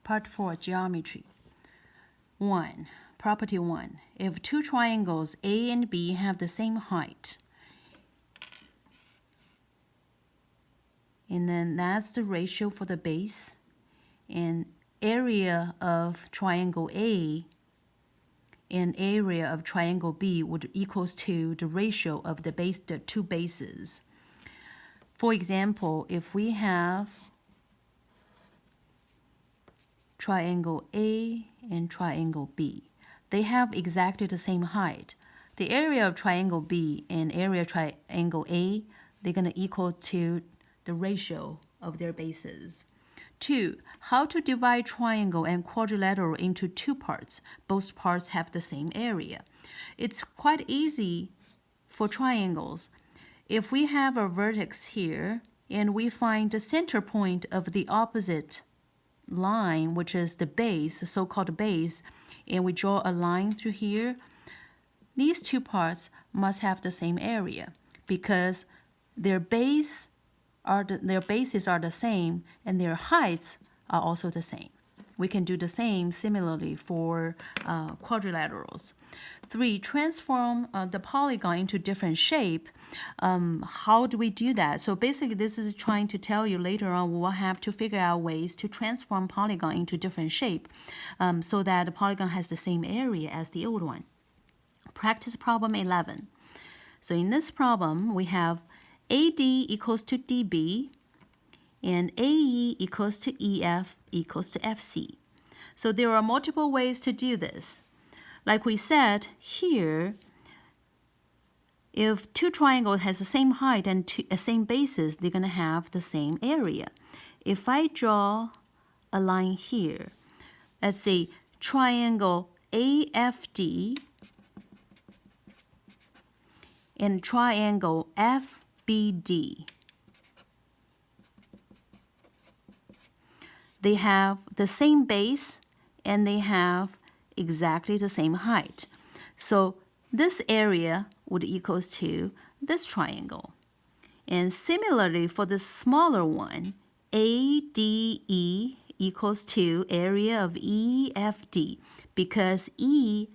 Part 4, Geometry. 1. Property 1. If two triangles A and B have the same height, and then that's the ratio for the base, and area of triangle A and area of triangle B would equals to the ratio of the two bases. For example, if we have triangle A and triangle B, they have exactly the same height. The area of triangle B and area of triangle A, they're going to equal to the ratio of their bases. 2. How to divide triangle and quadrilateral into two parts. Both parts have the same area. It's quite easy for triangles. If we have a vertex here and we find the center point of the opposite line, which is the base, the so-called base, and we draw a line through here, these two parts must have the same area because their bases are the same and their heights are also the same. We can do the same similarly for quadrilaterals. 3. Transform the polygon into different shape. How do we do that? So basically this is trying to tell you later on we will have to figure out ways to transform polygon into different shape so that the polygon has the same area as the old one. Practice problem 11. So in this problem we have AD equals to DB and AE equals to EF equals to FC. So there are multiple ways to do this. Like we said here, if two triangles has the same height and same bases, they're going to have the same area. If I draw a line here, let's say triangle AFD and triangle FBD. They have the same base and they have exactly the same height. So this area would equals to this triangle. And similarly for the smaller one, ADE equals to area of EFD because E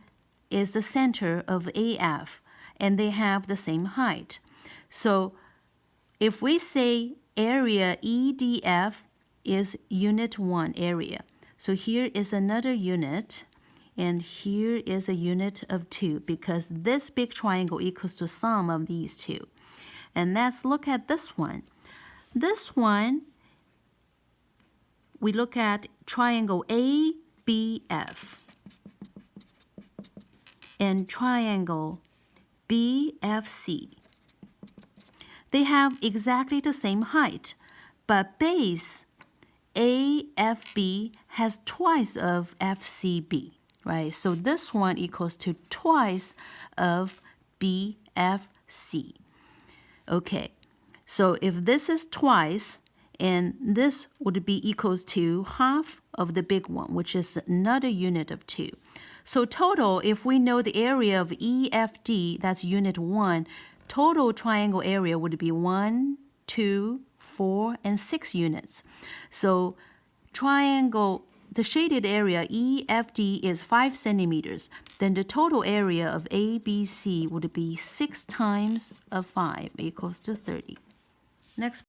is the center of AF and they have the same height. So if we say area EDF is unit 1 area. So here is another unit, and here is a unit of 2 because this big triangle equals to sum of these two. And let's look at this one. This one, we look at triangle ABF and triangle BFC. They have exactly the same height, but base AFB has twice of FCB, right? So this one equals to twice of BFC. Okay, so if this is twice, and this would be equals to half of the big one, which is another unit of 2. So total, if we know the area of EFD, that's unit 1, total triangle area would be 1, 2, 4, and 6 units. So triangle, the shaded area EFD is 5 centimeters. Then the total area of ABC would be 6 times of 5 equals to 30. Next.